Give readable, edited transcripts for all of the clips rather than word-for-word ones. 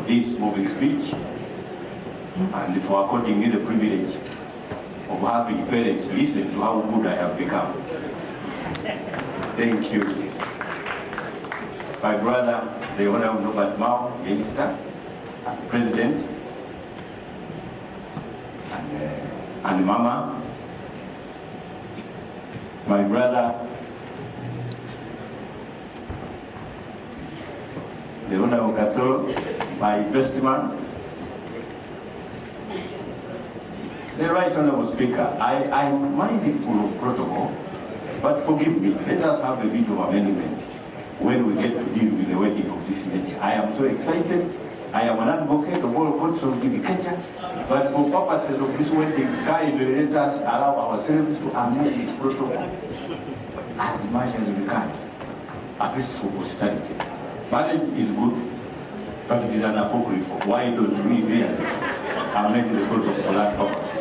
this moving speech and for according me the privilege of having parents listen to how good I have become. Thank you. My brother, the Honorable Robert Mao, Minister, President, and Mama, my brother, the Honorable Kasolo, my best man, the Right Honorable Speaker. I am mindful of protocol, but forgive me, let us have a bit of amendment when we get to deal with the wedding of this nature. I am so excited. I am an advocate of all courts of Kenya, but for purposes of this wedding, kindly let us allow ourselves to amend this protocol as much as we can, at least for posterity. Marriage is good, but it is an apocryphal. Why don't we really amend the protocol for that purpose?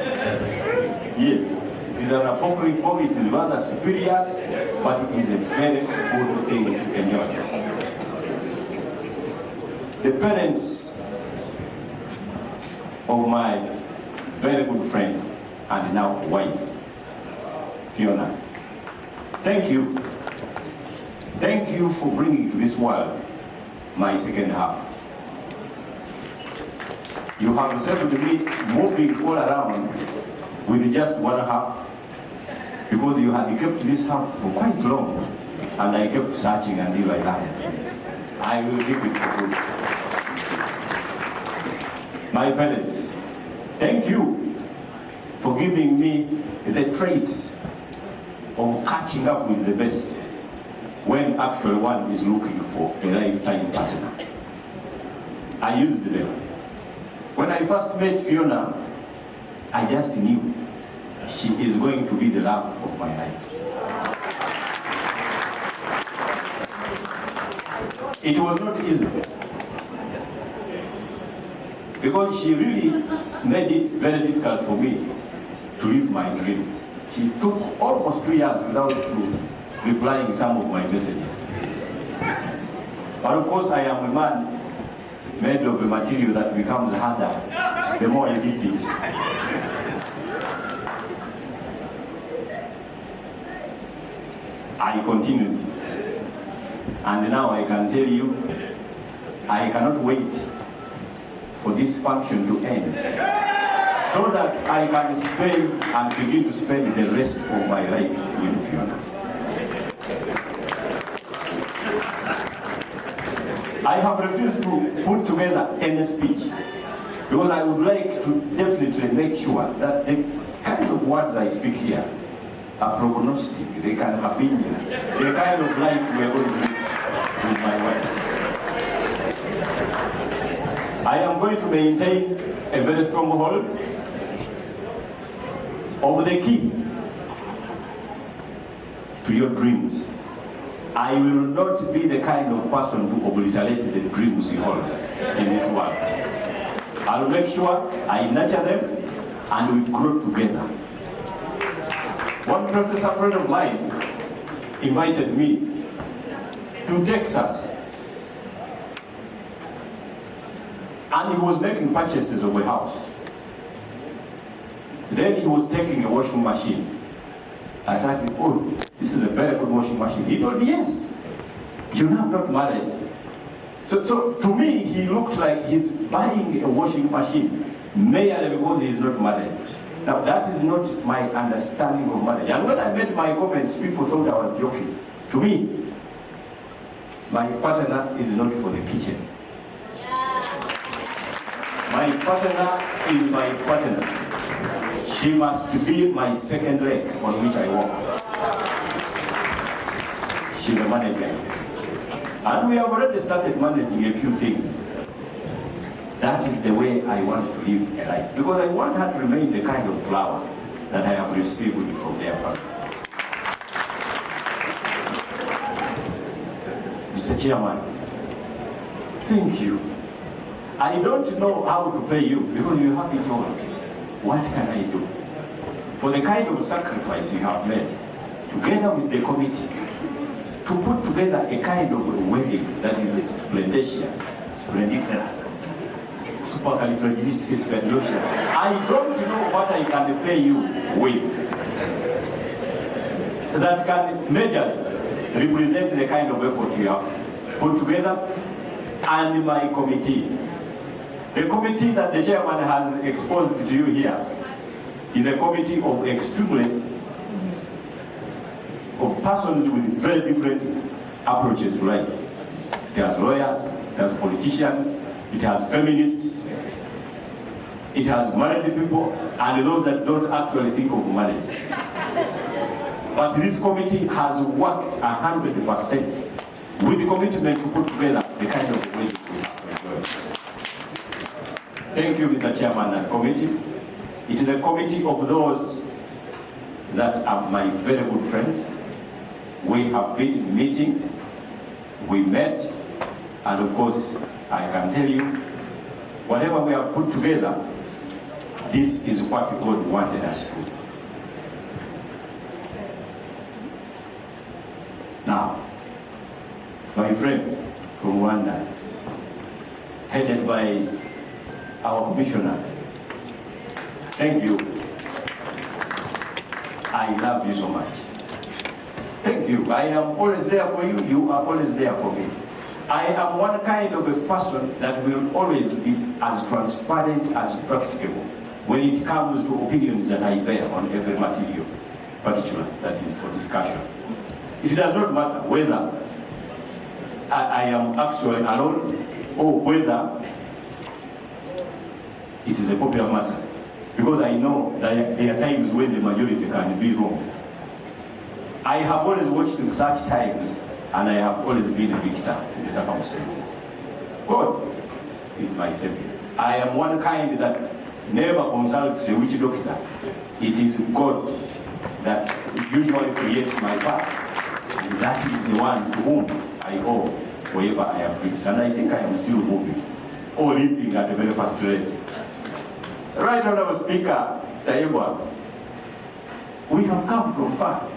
Yes, it is an apocryphal, it is rather spurious, but it is a very good thing to enjoy. The parents of my very good friend and now wife, Fiona, thank you. Thank you for bringing to this world my second half. You have saved me moving all around with just one half because you had kept this half for quite long and I kept searching until I landed. I will keep it for good. My parents, thank you for giving me the traits of catching up with the best when actually one is looking for a lifetime partner. I used them. When I first met Fiona, I just knew she is going to be the love of my life. It was not easy, because she really made it very difficult for me to live my dream. She took almost 2 years without replying some of my messages. But of course I am a man made of a material that becomes harder the more you eat it. I continued, and now I can tell you, I cannot wait for this function to end so that I can spend and begin to spend the rest of my life with Fiona. I have refused to put together any speech because I would like to definitely make sure that the kind of words I speak here are prognostic, they can have been the kind of life we are going to live with my wife. I am going to maintain a very strong hold over the key to your dreams. I will not be the kind of person to obliterate the dreams you hold in this world. I'll make sure I nurture them and we grow together. One professor friend of mine invited me to Texas, and he was making purchases of a house. Then he was taking a washing machine. I said, oh, this is a very good washing machine. He told me, yes, you're not married. So to me, he looked like he's buying a washing machine merely because he's not married. Now, that is not my understanding of marriage. And when I made my comments, people thought I was joking. To me, my partner is not for the kitchen. My partner is my partner. She must be my second leg on which I walk. She's a manager. And we have already started managing a few things. That is the way I want to live a life. Because I want her to remain the kind of flower that I have received from their family. Mr. Chairman, thank you. I don't know how to pay you because you have it all. What can I do? For the kind of sacrifice you have made, together with the committee, to put together a kind of a wedding that is splendiferous. supercalifragilisticexpialidocious. I don't know what I can pay you with that can majorly represent the kind of effort you have put together, and my committee. The committee that the chairman has exposed to you here is a committee of of persons with very different approaches to life. It has lawyers, it has politicians, it has feminists, it has married people, and those that don't actually think of marriage. But this committee has worked 100% with the commitment to put together the kind of way we have. Thank you, Mr. Chairman and committee. It is a committee of those that are my very good friends. We have been meeting, we met, and of course, I can tell you, whatever we have put together, this is what God wanted us to do. Now, my friends from Rwanda, headed by our commissioner, thank you. I love you so much. Thank you. I am always there for you. You are always there for me. I am one kind of a person that will always be as transparent as practicable when it comes to opinions that I bear on every material, particular that is for discussion. It does not matter whether I am actually alone or whether it is a popular matter, because I know that there are times when the majority can be wrong. I have always watched such times, and I have always been a victor in the circumstances. God is my savior. I am one kind that never consults a witch doctor. It is God that usually creates my path. And that is the one to whom I owe wherever I have reached. And I think I am still moving, or leaping at a very fast rate. Right Honorable Speaker Taibwa, we have come from far.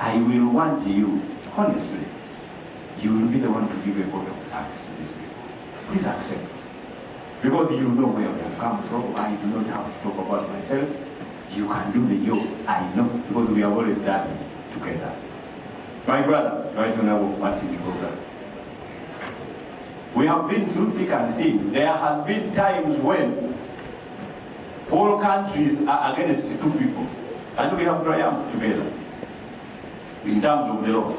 I will want you, honestly, you will be the one to give a vote of thanks to these people. Please accept. Because you know where we have come from. I do not have to talk about myself. You can do the job, I know, because we have always done it together. My brother, Right Honorable Martin Igoga, we have been through thick and thin. There has been times when whole countries are against two people, and we have triumphed together. In terms of the law,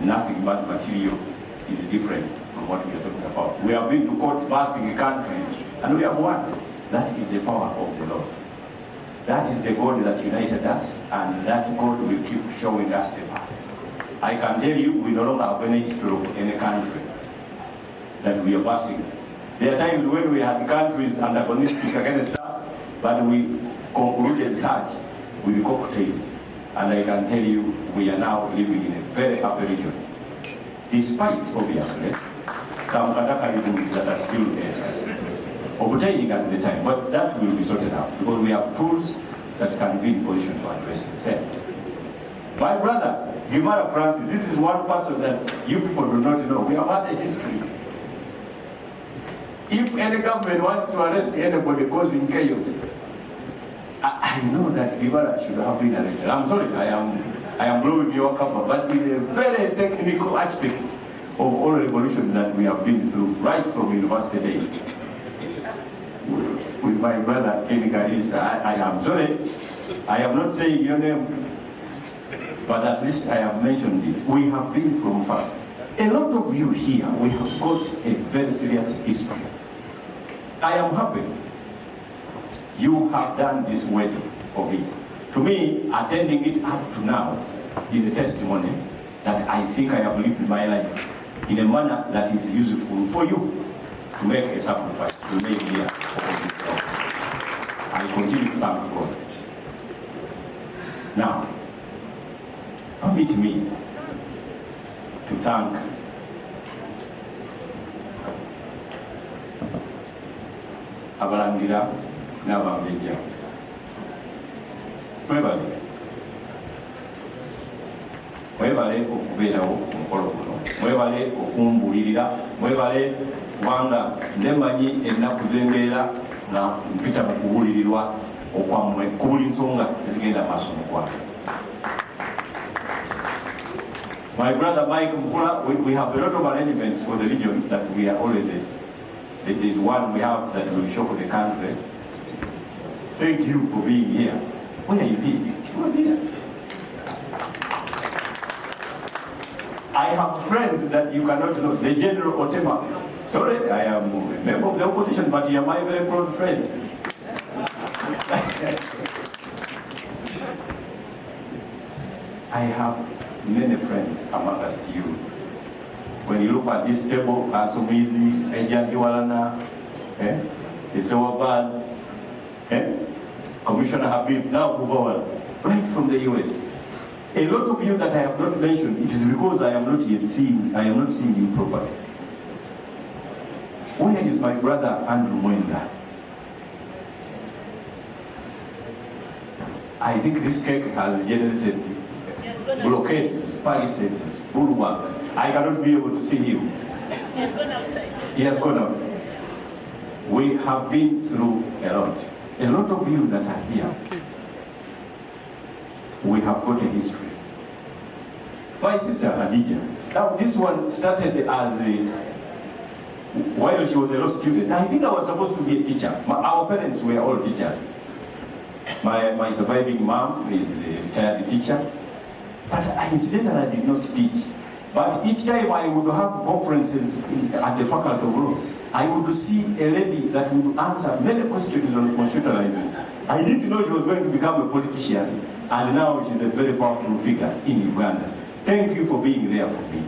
nothing but material is different from what we are talking about. We have been to court versing countries, and we have won. That is the power of the Lord. That is the God that united us, and that God will keep showing us the path. I can tell you, we no longer have any history of any country that we are versing. There are times when we had countries antagonistic against us, but we concluded such with cocktails. And I can tell you, we are now living in a very happy region. Despite, obviously, some cataclysms that are still obtaining at the time, but that will be sorted out, because we have tools that can be in position to address the same. My brother, Gimara Francis, this is one person that you people do not know. We have had a history. If any government wants to arrest anybody causing chaos, I know that Gimara should have been arrested. I'm sorry, I am blowing your cover, but with a very technical aspect of all revolutions that we have been through, right from university days. With my brother Kenny Garis, I am sorry, I am not saying your name, but at least I have mentioned it. We have been from far. A lot of you here, we have got a very serious history. I am happy you have done this wedding for me. To me, attending it up to now is a testimony that I think I have lived my life in a manner that is useful for you to make a sacrifice to make here. I continue to thank God. Now, permit me to thank Abalangira n'Abambejja. Mwebale okubeerawo ku mukolo guno. Mwebale okumbulirira. Mwebale kubanga nze manyi ennaku zembeera nga mpita mu kubulirirwa okwammwe ku buli nsonga ezigenda maaso mu ggwanga. My brother Mike Mukula, we have a lot of arrangements for the region that we are always in. There is one we have that will shock the country. Thank you for being here. Where is he? He was here. I have friends that you cannot know. The General Otema. Sorry, I am a member of the opposition, but you are my very close friend. I have many friends amongst you. When you look at this table, Ansomizi, Ejandi Walana, Isawabad, Commissioner Habib, now move on, right from the US. A lot of you that I have not mentioned, it is because I am not seeing you properly. Where is my brother Andrew Mwenda? I think this cake has generated blockades, palisades, bulwark. I cannot be able to see him. He has gone outside. He has gone out. We have been through a lot. A lot of you that are here, we have got a history. My sister Adija, now this one started as while she was a law student. I think I was supposed to be a teacher. Our parents were all teachers. My surviving mom is a retired teacher, but incidentally I did not teach. But each time I would have conferences at the Faculty of Law, I would see a lady that would answer many questions on constitutionalism. I didn't know she was going to become a politician, and now she's a very powerful figure in Uganda. Thank you for being there for me.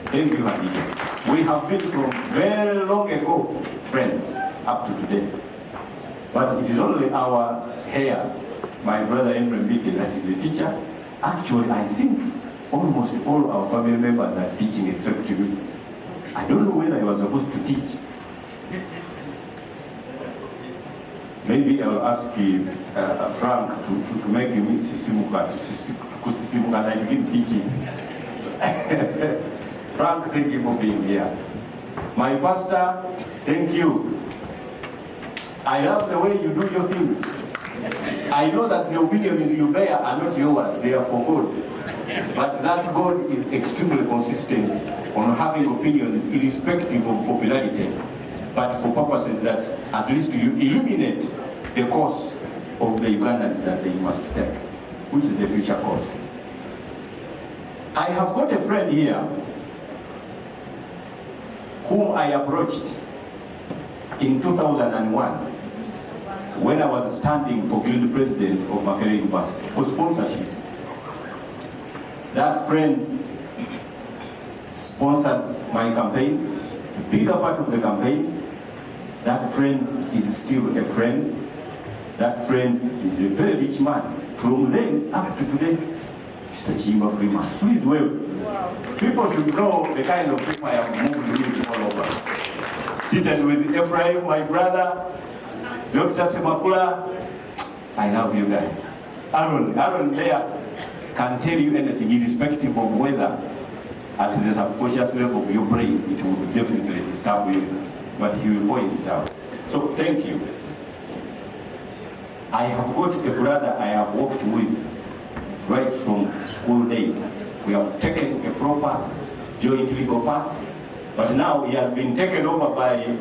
Thank you, Hadija. We have been from very long ago friends up to today. But it is only our hair, my brother Mukasa Mbidde, that is a teacher. Actually, I think almost all our family members are teaching except me. I don't know whether I was supposed to teach. Maybe I'll ask Frank to make me sisimuka, and I begin teaching. Frank, thank you for being here. My pastor, thank you. I love the way you do your things. I know that the opinions you bear are not yours, they are for God. But that God is extremely consistent on having opinions irrespective of popularity, but for purposes that at least you illuminate the course of the Ugandans that they must take, which is the future course. I have got a friend here whom I approached in 2001 when I was standing for guild president of Makerere University for sponsorship. That friend sponsored my campaigns, a bigger part of the campaigns. That friend is still a friend. That friend is a very rich man. From then up to today, Mr. Chimba Freeman. Please wave. Wow. People should know the kind of people I have moved with all over. Seated with Ephraim, my brother, Dr. Semakula. I love you guys. Aaron there can tell you anything, irrespective of whether at the subconscious level of your brain it will definitely disturb you, but he will point it out. So thank you. I have got a brother I have worked with right from school days. We have taken a proper joint legal path, but now he has been taken over by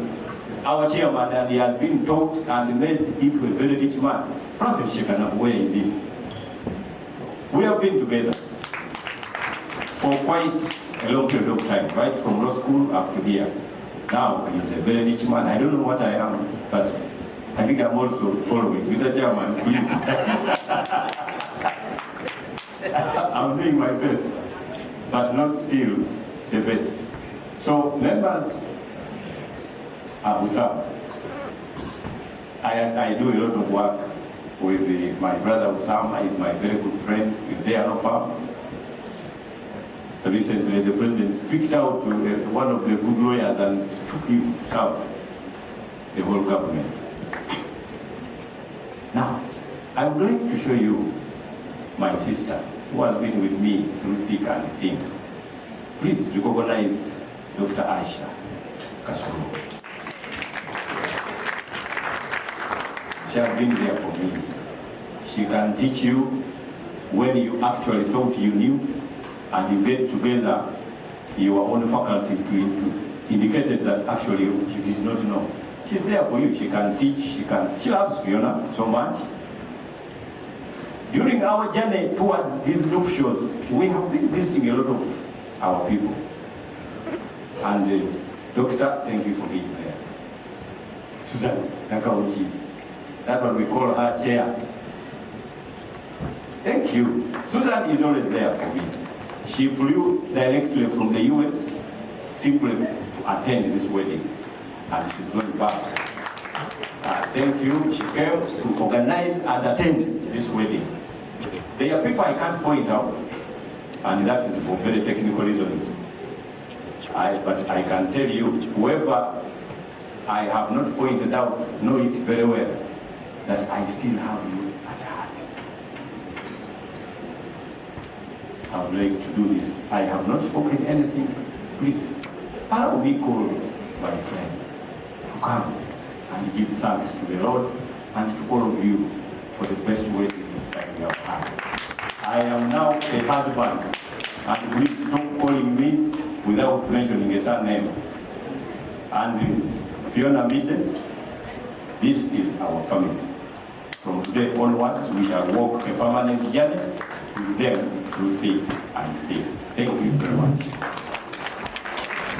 our chairman and he has been taught and made into a very rich man. Francis Shekana, where is he? We have been together for quite a long period of time, right from law school up to here. Now he's a very rich man. I don't know what I am, but I think I'm also following. Mr. Chairman, please. I'm doing my best, but not still the best. So members, Usama, I do a lot of work with my brother Usama. He's my very good friend with their law firm. Recently, the president picked out one of the good lawyers and took him to serve the whole government. Now, I would like to show you my sister, who has been with me through thick and thin. Please recognize Dr. Aisha Kasulu. She has been there for me. She can teach you when you actually thought you knew, and you get together your own faculties to indicated that actually you did not know. She's there for you. She can teach. She loves Fiona so much. During our journey towards these nuptials, we have been visiting a lot of our people. And Doctor, thank you for being there. Susan Nakauchi, that one we call her chair. Thank you. Susan is always there for me. She flew directly from the US simply to attend this wedding, and she's going back. Thank you. She came to organize and attend this wedding. There are people I can't point out, and that is for very technical reasons. But I can tell you, whoever I have not pointed out know it very well, that I still have you at heart. I would like to do this. I have not spoken anything. Please, allow me call my friend to come and give thanks to the Lord and to all of you for the best wedding that we have had. I am now a husband, and please stop calling me without mentioning a surname. And Fiona Mbidde, this is our family. From today onwards, we shall walk a permanent journey with them through thick and thin. Thank you very much.